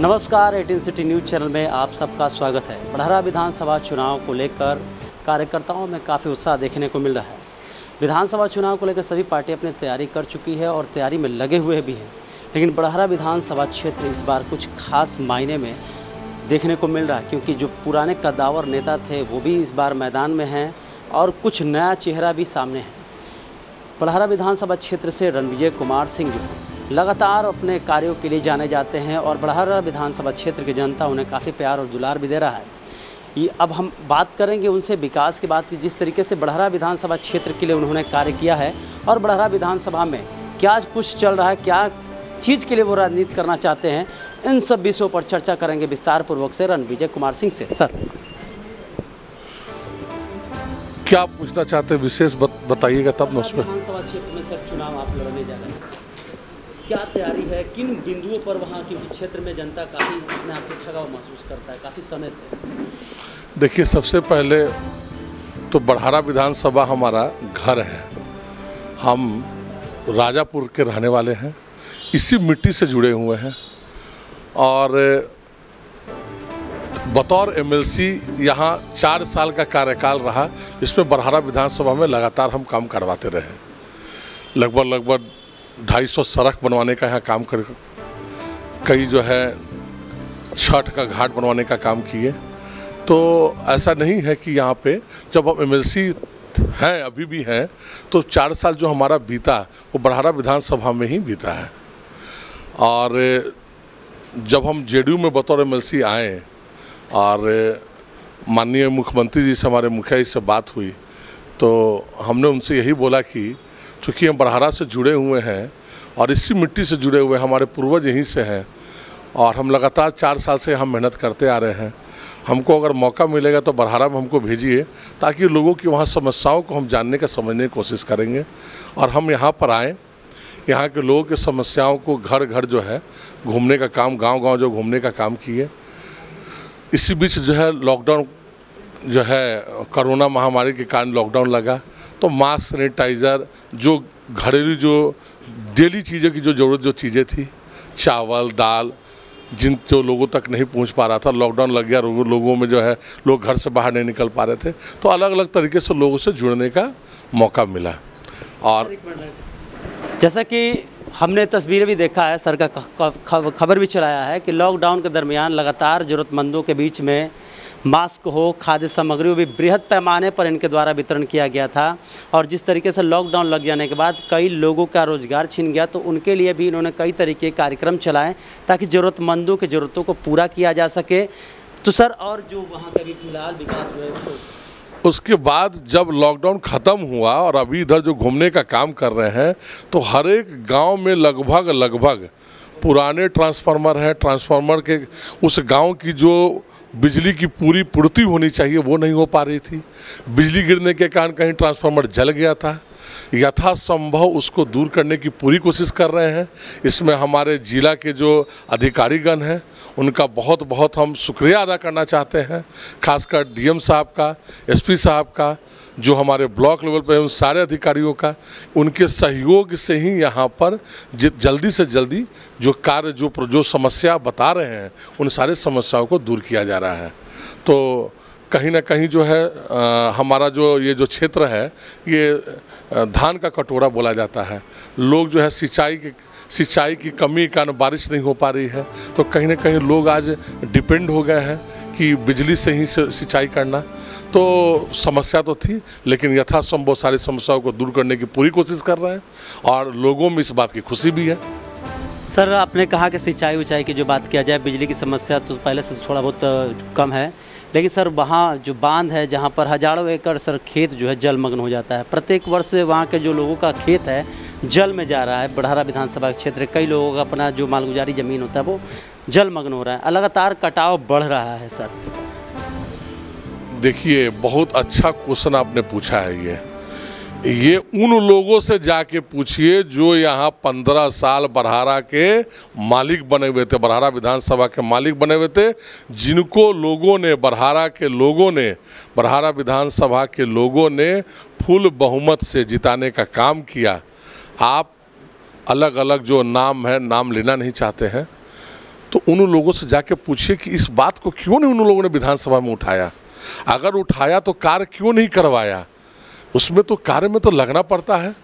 नमस्कार, 18 city news channel में आप सबका स्वागत है। बढ़हरा विधानसभा चुनाव को लेकर कार्यकर्ताओं में काफ़ी उत्साह देखने को मिल रहा है। विधानसभा चुनाव को लेकर सभी पार्टी अपनी तैयारी कर चुकी है और तैयारी में लगे हुए भी हैं, लेकिन बढ़हरा विधानसभा क्षेत्र इस बार कुछ खास मायने में देखने को मिल रहा है, क्योंकि जो पुराने कद्दावर नेता थे वो भी इस बार मैदान में हैं और कुछ नया चेहरा भी सामने है। बढ़हरा विधानसभा क्षेत्र से रणविजय कुमार सिंह जो लगातार अपने कार्यों के लिए जाने जाते हैं और बढ़हरा विधानसभा क्षेत्र की जनता उन्हें काफ़ी प्यार और दुलार भी दे रहा है। ये अब हम बात करेंगे उनसे विकास की बात की, जिस तरीके से बढ़हरा विधानसभा क्षेत्र के लिए उन्होंने कार्य किया है और बढ़हरा विधानसभा में क्या कुछ चल रहा है, क्या चीज़ के लिए वो राजनीति करना चाहते हैं, इन सब विषयों पर चर्चा करेंगे विस्तार पूर्वक से रणविजय कुमार सिंह से। सर, क्या पूछना चाहते हैं विशेष बताइएगा तब न उस पर। विधानसभा क्षेत्र में सर चुनाव आप लड़ने जा रहे हैं, क्या तैयारी है, किन बिंदुओं पर वहाँ की क्षेत्र में जनता काफ़ी अपने आप को ठगा महसूस करता है काफ़ी समय से? देखिए, सबसे पहले तो बढ़हरा विधानसभा हमारा घर है। हम राजापुर के रहने वाले हैं, इसी मिट्टी से जुड़े हुए हैं और बतौर एमएलसी यहाँ 4 साल का कार्यकाल रहा, जिसमें बढ़हरा विधानसभा में लगातार हम काम करवाते रहे। लगभग 250 सड़क बनवाने का यहाँ काम कर, कई जो है छठ का घाट बनवाने का काम किए। तो ऐसा नहीं है कि यहाँ पे जब हम एमएलसी हैं, अभी भी हैं, तो 4 साल जो हमारा बीता वो बढ़हरा विधानसभा में ही बीता है। और जब हम जेडीयू में बतौर एमएलसी आए और माननीय मुख्यमंत्री जी से, हमारे मुखिया जी से बात हुई, तो हमने उनसे यही बोला कि चूँकि हम बढ़हरा से जुड़े हुए हैं और इसी मिट्टी से जुड़े हुए, हमारे पूर्वज यहीं से हैं और हम लगातार 4 साल से हम मेहनत करते आ रहे हैं। हमको अगर मौका मिलेगा तो बढ़हरा में हमको भेजिए, ताकि लोगों की वहाँ समस्याओं को हम जानने का, समझने की कोशिश करेंगे और हम यहाँ पर आएँ, यहाँ के लोगों की समस्याओं को घर घर जो है घूमने का काम, गांव-गांव जो घूमने का काम किए। इसी बीच जो है लॉकडाउन जो है, कोरोना महामारी के कारण लॉकडाउन लगा, तो मास्क, सैनिटाइज़र, जो घरेलू जो डेली चीज़ों की जो ज़रूरत, जो चीज़ें थी, चावल, दाल, जिन जो लोगों तक नहीं पहुंच पा रहा था, लॉकडाउन लग गया, लोगों में जो है लोग घर से बाहर नहीं निकल पा रहे थे, तो अलग अलग तरीके से लोगों से जुड़ने का मौका मिला। और जैसा कि हमने तस्वीरें भी देखा है, सर का खबर भी चलाया है कि लॉकडाउन के दरमियान लगातार ज़रूरतमंदों के बीच में मास्क हो, खाद्य सामग्री हो भी बृहद पैमाने पर इनके द्वारा वितरण किया गया था। और जिस तरीके से लॉकडाउन लग जाने के बाद कई लोगों का रोज़गार छिन गया, तो उनके लिए भी इन्होंने कई तरीके के कार्यक्रम चलाए ताकि ज़रूरतमंदों की ज़रूरतों को पूरा किया जा सके। तो सर, और जो वहाँ का भी फिलहाल विकास हुआ है, उसके बाद जब लॉकडाउन ख़त्म हुआ और अभी इधर जो घूमने का काम कर रहे हैं, तो हर एक गांव में लगभग पुराने ट्रांसफार्मर हैं। ट्रांसफार्मर के उस गांव की जो बिजली की पूरी पूर्ति होनी चाहिए वो नहीं हो पा रही थी। बिजली गिरने के कारण कहीं ट्रांसफार्मर जल गया था। यथासंभव उसको दूर करने की पूरी कोशिश कर रहे हैं। इसमें हमारे जिला के जो अधिकारीगण हैं उनका बहुत बहुत हम शुक्रिया अदा करना चाहते हैं, खासकर डीएम साहब का, एसपी साहब का, जो हमारे ब्लॉक लेवल पे उन सारे अधिकारियों का। उनके सहयोग से ही यहाँ पर जल्दी से जल्दी जो कार्य, जो समस्या बता रहे हैं, उन सारे समस्याओं को दूर किया जा रहा है। तो कहीं ना कहीं जो है हमारा जो ये जो क्षेत्र है, ये धान का कटोरा बोला जाता है। लोग जो है सिंचाई की कमी के कारण बारिश नहीं हो पा रही है, तो कहीं ना कहीं लोग आज डिपेंड हो गए हैं कि बिजली से ही सिंचाई करना। तो समस्या तो थी, लेकिन यथासंभव सारी समस्याओं को दूर करने की पूरी कोशिश कर रहे हैं और लोगों में इस बात की खुशी भी है। सर, आपने कहा कि सिंचाई उचाई की जो बात किया जाए, बिजली की समस्या तो पहले से थोड़ा बहुत कम है, लेकिन सर वहाँ जो बांध है, जहाँ पर हजारों एकड़ सर खेत जो है जलमग्न हो जाता है। प्रत्येक वर्ष वहाँ के जो लोगों का खेत है जल में जा रहा है। बढ़हरा विधानसभा क्षेत्र कई लोगों का अपना जो मालगुजारी ज़मीन होता है वो जलमग्न हो रहा है। लगातार कटाव बढ़ रहा है। सर देखिए, बहुत अच्छा क्वेश्चन आपने पूछा है। ये उन लोगों से जाके पूछिए जो यहाँ 15 साल बढ़हरा के मालिक बने हुए थे, बढ़हरा विधानसभा के मालिक बने हुए थे, जिनको लोगों ने, बढ़हरा विधानसभा के लोगों ने फुल बहुमत से जिताने का काम किया। आप अलग अलग जो नाम है, नाम लेना नहीं चाहते हैं, तो उन लोगों से जाके पूछिए कि इस बात को क्यों नहीं उन लोगों ने विधानसभा में उठाया, अगर उठाया तो कार्य क्यों नहीं करवाया। उसमें तो कार्य में तो लगना पड़ता है।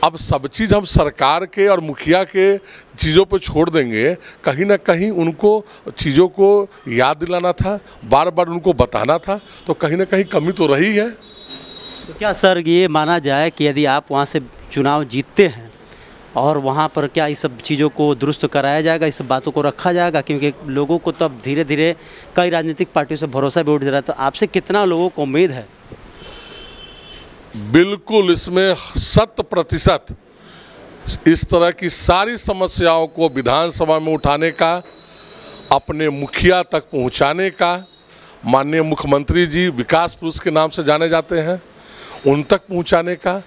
अब सब चीज़ हम सरकार के और मुखिया के चीज़ों पे छोड़ देंगे, कहीं ना कहीं उनको चीज़ों को याद दिलाना था, बार बार उनको बताना था, तो कहीं ना कहीं कमी तो रही है। तो क्या सर ये माना जाए कि यदि आप वहाँ से चुनाव जीतते हैं और वहाँ पर क्या इस सब चीज़ों को दुरुस्त कराया जाएगा, इस सब बातों को रखा जाएगा, क्योंकि लोगों को तब धीरे धीरे कई राजनीतिक पार्टियों से भरोसा भी उठ जा रहा है, तो आपसे कितना लोगों को उम्मीद है? बिल्कुल, इसमें 100% इस तरह की सारी समस्याओं को विधानसभा में उठाने का, अपने मुखिया तक पहुंचाने का, माननीय मुख्यमंत्री जी विकास पुरुष के नाम से जाने जाते हैं, उन तक पहुंचाने का,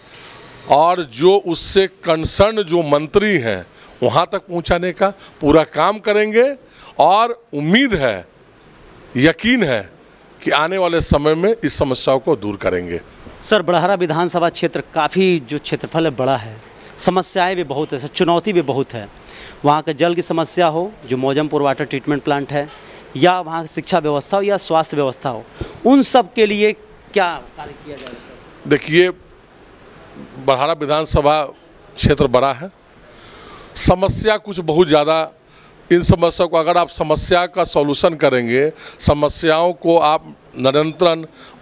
और जो उससे कंसर्न जो मंत्री हैं वहां तक पहुंचाने का पूरा काम करेंगे। और उम्मीद है, यकीन है कि आने वाले समय में इस समस्याओं को दूर करेंगे। सर, बड़हरा विधानसभा क्षेत्र काफ़ी जो क्षेत्रफल है बड़ा है, समस्याएं भी बहुत है, चुनौती भी बहुत है। वहाँ के जल की समस्या हो, जो मौजमपुर वाटर ट्रीटमेंट प्लांट है, या वहाँ की शिक्षा व्यवस्था हो या स्वास्थ्य व्यवस्था हो, उन सब के लिए क्या कार्य किया जाएगा सर? देखिए, बड़हरा विधानसभा क्षेत्र बड़ा है, समस्या कुछ बहुत ज़्यादा। इन समस्या को अगर आप समस्या का सॉल्यूशन करेंगे, समस्याओं को आप निरंतर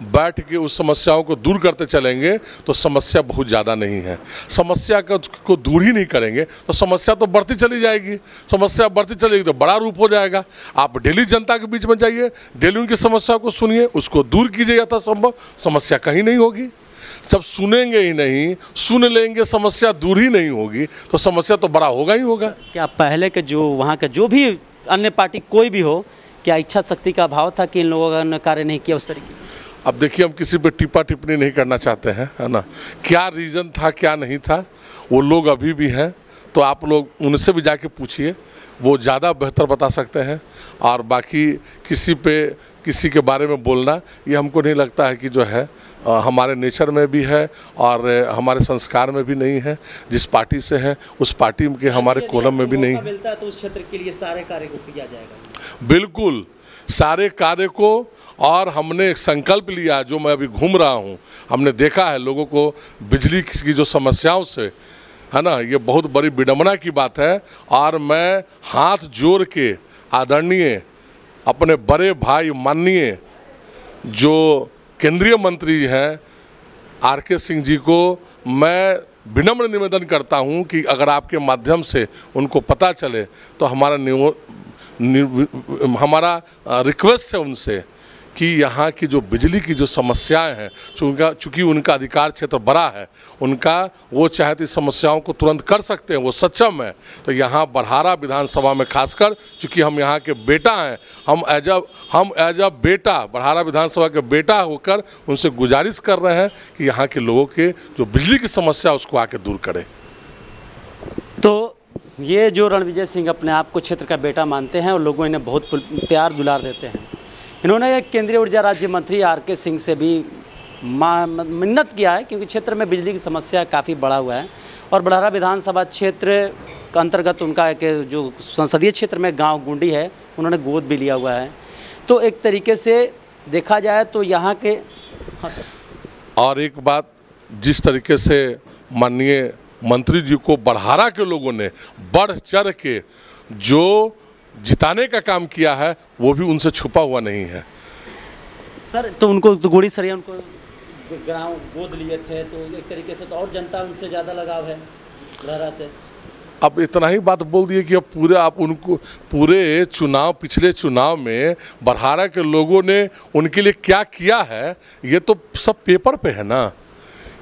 बैठ के उस समस्याओं को दूर करते चलेंगे, तो समस्या बहुत ज़्यादा नहीं है। समस्या को दूर ही नहीं करेंगे तो समस्या तो बढ़ती चली जाएगी, समस्या बढ़ती चलेगी तो बड़ा रूप हो जाएगा। आप डेली जनता के बीच में जाइए, डेली उनकी समस्या को सुनिए, उसको दूर कीजिए यथासंभव, समस्या कहीं नहीं होगी। जब सुनेंगे ही नहीं, सुन लेंगे, समस्या दूर ही नहीं होगी, तो समस्या तो बड़ा होगा ही होगा। क्या पहले के जो वहाँ के जो भी अन्य पार्टी कोई भी हो, क्या इच्छा शक्ति का अभाव था कि इन लोगों ने कार्य नहीं किया उस तरीके? अब देखिए, हम किसी पे टिप्पा टिप्पणी नहीं करना चाहते हैं, है ना। क्या रीज़न था, क्या नहीं था, वो लोग अभी भी हैं, तो आप लोग उनसे भी जाके पूछिए, वो ज़्यादा बेहतर बता सकते हैं। और बाकी किसी के बारे में बोलना, ये हमको नहीं लगता है कि जो है हमारे नेचर में भी है और हमारे संस्कार में भी नहीं है। जिस पार्टी से है उस पार्टी के हमारे कॉलम में भी नहीं है। मिलता है तो उस क्षेत्र के लिए सारे कार्य को किया जाएगा, बिल्कुल सारे कार्य को। और हमने एक संकल्प लिया, जो मैं अभी घूम रहा हूँ, हमने देखा है लोगों को बिजली की जो समस्याओं से, है ना, ये बहुत बड़ी विडंबना की बात है। और मैं हाथ जोड़ के आदरणीय अपने बड़े भाई माननीय जो केंद्रीय मंत्री हैं आर.के. सिंह जी को मैं विनम्र निवेदन करता हूं कि अगर आपके माध्यम से उनको पता चले तो हमारा रिक्वेस्ट है उनसे कि यहाँ की जो बिजली की जो समस्याएं हैं, चूँकि उनका अधिकार क्षेत्र बड़ा है, उनका वो चाहे तो इस समस्याओं को तुरंत कर सकते हैं, वो सक्षम है। तो यहाँ बड़हरा विधानसभा में खासकर चूँकि हम यहाँ के बेटा हैं, हम एज अ बेटा, बड़हरा विधानसभा के बेटा होकर उनसे गुजारिश कर रहे हैं कि यहाँ के लोगों के जो बिजली की समस्या उसको आके दूर करें। तो ये जो रणविजय सिंह अपने आप को क्षेत्र का बेटा मानते हैं और लोगों इन्हें बहुत प्यार दुलार देते हैं, इन्होंने केंद्रीय ऊर्जा राज्य मंत्री आर.के. सिंह से भी मिन्नत किया है, क्योंकि क्षेत्र में बिजली की समस्या काफ़ी बढ़ा हुआ है। और बड़हरा विधानसभा क्षेत्र के अंतर्गत उनका एक जो संसदीय क्षेत्र में गांव गुंडी है, उन्होंने गोद भी लिया हुआ है। तो एक तरीके से देखा जाए तो यहाँ के और एक बात, जिस तरीके से माननीय मंत्री जी को बड़हरा के लोगों ने बढ़ चढ़ के जो जिताने का काम किया है, वो भी उनसे छुपा हुआ नहीं है। सर, तो उनको तो गोड़ी सरिया उनको गाँव गोद लिए थे, तो एक तरीके से तो और जनता उनसे ज़्यादा लगाव है बड़हरा से। अब इतना ही बात बोल दिए कि अब पूरे चुनाव, पिछले चुनाव में बड़हरा के लोगों ने उनके लिए क्या किया है, ये तो सब पेपर पे है ना,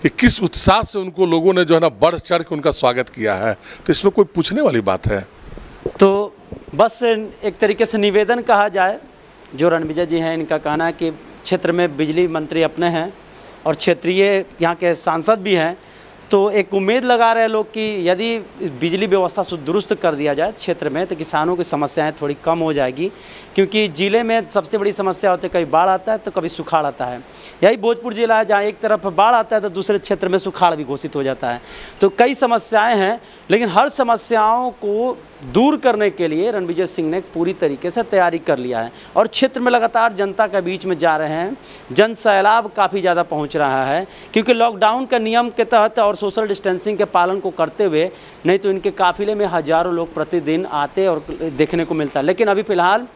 कि किस उत्साह से उनको लोगों ने जो है ना बढ़ चढ़ के उनका स्वागत किया है। तो इसमें कोई पूछने वाली बात है? तो बस एक तरीके से निवेदन कहा जाए, जो रणविजय जी हैं, इनका कहना है कि क्षेत्र में बिजली मंत्री अपने हैं और क्षेत्रीय यहाँ के सांसद भी हैं, तो एक उम्मीद लगा रहे लोग कि यदि बिजली व्यवस्था दुरुस्त कर दिया जाए क्षेत्र में, तो किसानों की समस्याएं थोड़ी कम हो जाएगी। क्योंकि ज़िले में सबसे बड़ी समस्या होती है, कभी बाढ़ आता है तो कभी सुखाड़ आता है। यही भोजपुर जिला है जहाँ एक तरफ बाढ़ आता है तो दूसरे क्षेत्र में सुखाड़ भी घोषित हो जाता है। तो कई समस्याएँ हैं, लेकिन हर समस्याओं को दूर करने के लिए रणविजय सिंह ने पूरी तरीके से तैयारी कर लिया है और क्षेत्र में लगातार जनता के बीच में जा रहे हैं। जन सैलाब काफ़ी ज़्यादा पहुंच रहा है क्योंकि लॉकडाउन के नियम के तहत और सोशल डिस्टेंसिंग के पालन को करते हुए, नहीं तो इनके काफिले में हज़ारों लोग प्रतिदिन आते और देखने को मिलता है। लेकिन अभी फ़िलहाल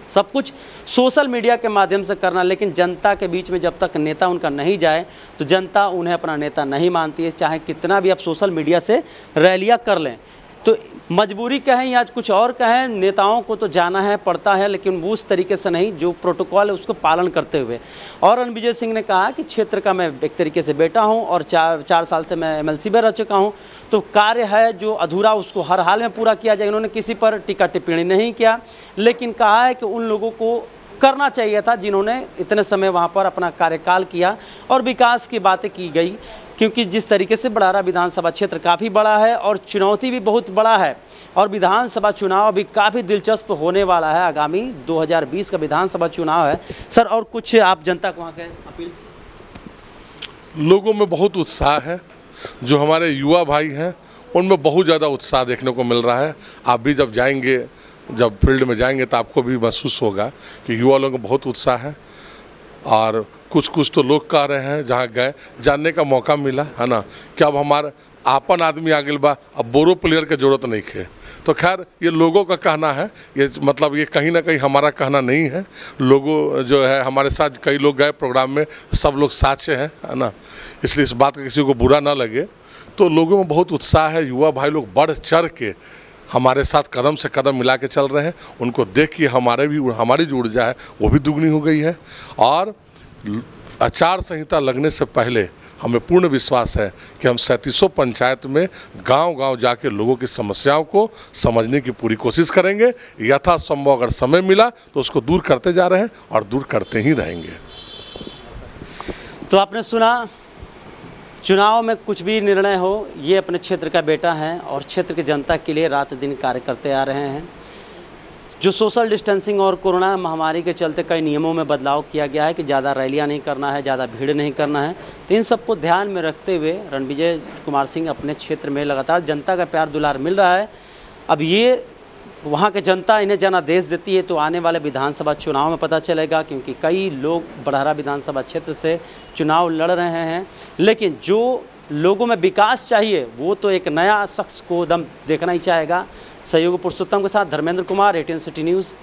सब कुछ सोशल मीडिया के माध्यम से करना, लेकिन जनता के बीच में जब तक नेता उनका नहीं जाए तो जनता उन्हें अपना नेता नहीं मानती है, चाहे कितना भी आप सोशल मीडिया से रैलियाँ कर लें। तो मजबूरी कहें या कुछ और कहें, नेताओं को तो जाना है पड़ता है, लेकिन वो उस तरीके से नहीं जो प्रोटोकॉल है उसको पालन करते हुए। और रणविजय सिंह ने कहा कि क्षेत्र का मैं एक तरीके से बेटा हूं और चार साल से मैं MLC में रह चुका हूं, तो कार्य है जो अधूरा उसको हर हाल में पूरा किया जाए। उन्होंने किसी पर टीका टिप्पणी नहीं किया, लेकिन कहा है कि उन लोगों को करना चाहिए था जिन्होंने इतने समय वहाँ पर अपना कार्यकाल किया और विकास की बातें की गई, क्योंकि जिस तरीके से बड़हरा विधानसभा क्षेत्र काफ़ी बड़ा है और चुनौती भी बहुत बड़ा है और विधानसभा चुनाव भी काफ़ी दिलचस्प होने वाला है। आगामी 2020 का विधानसभा चुनाव है। सर, और कुछ आप जनता को वहाँ के अपील? लोगों में बहुत उत्साह है, जो हमारे युवा भाई हैं उनमें बहुत ज़्यादा उत्साह देखने को मिल रहा है। आप भी जब जाएंगे, जब फील्ड में जाएंगे तो आपको भी महसूस होगा कि युवा लोगों को बहुत उत्साह है। और कुछ तो लोग कह रहे हैं जहाँ गए जानने का मौका मिला है ना कि अब हमारा आपन आदमी आ गया बा, अब बोरो प्लेयर के जरूरत नहीं है। तो खैर ये लोगों का कहना है, ये मतलब ये कहीं ना कहीं हमारा कहना नहीं है। लोगों जो है हमारे साथ कई लोग गए प्रोग्राम में, सब लोग साचे हैं है ना, इसलिए इस बात का किसी को बुरा ना लगे। तो लोगों में बहुत उत्साह है, युवा भाई लोग बढ़ चढ़ के हमारे साथ कदम से कदम मिला के चल रहे हैं। उनको देख के हमारी जो ऊर्जा है वो भी दुगनी हो गई है। और आचार संहिता लगने से पहले हमें पूर्ण विश्वास है कि हम 3700 पंचायत में गांव-गांव जाके लोगों की समस्याओं को समझने की पूरी कोशिश करेंगे। यथासंभव अगर समय मिला तो उसको दूर करते जा रहे हैं और दूर करते ही रहेंगे। तो आपने सुना, चुनाव में कुछ भी निर्णय हो, ये अपने क्षेत्र का बेटा है और क्षेत्र की जनता के लिए रात दिन कार्य करते आ रहे हैं। जो सोशल डिस्टेंसिंग और कोरोना महामारी के चलते कई नियमों में बदलाव किया गया है कि ज़्यादा रैलियां नहीं करना है, ज़्यादा भीड़ नहीं करना है, तो इन सबको ध्यान में रखते हुए रणविजय कुमार सिंह अपने क्षेत्र में लगातार जनता का प्यार दुलार मिल रहा है। अब ये वहाँ की जनता इन्हें जनादेश देती है तो आने वाले विधानसभा चुनाव में पता चलेगा, क्योंकि कई लोग बड़हरा विधानसभा क्षेत्र से चुनाव लड़ रहे हैं। लेकिन जो लोगों में विकास चाहिए वो तो एक नया शख्स को दम देखना ही चाहेगा। सहयोगी पुरुषोत्तम के साथ धर्मेंद्र कुमार, 18 सिटी न्यूज़।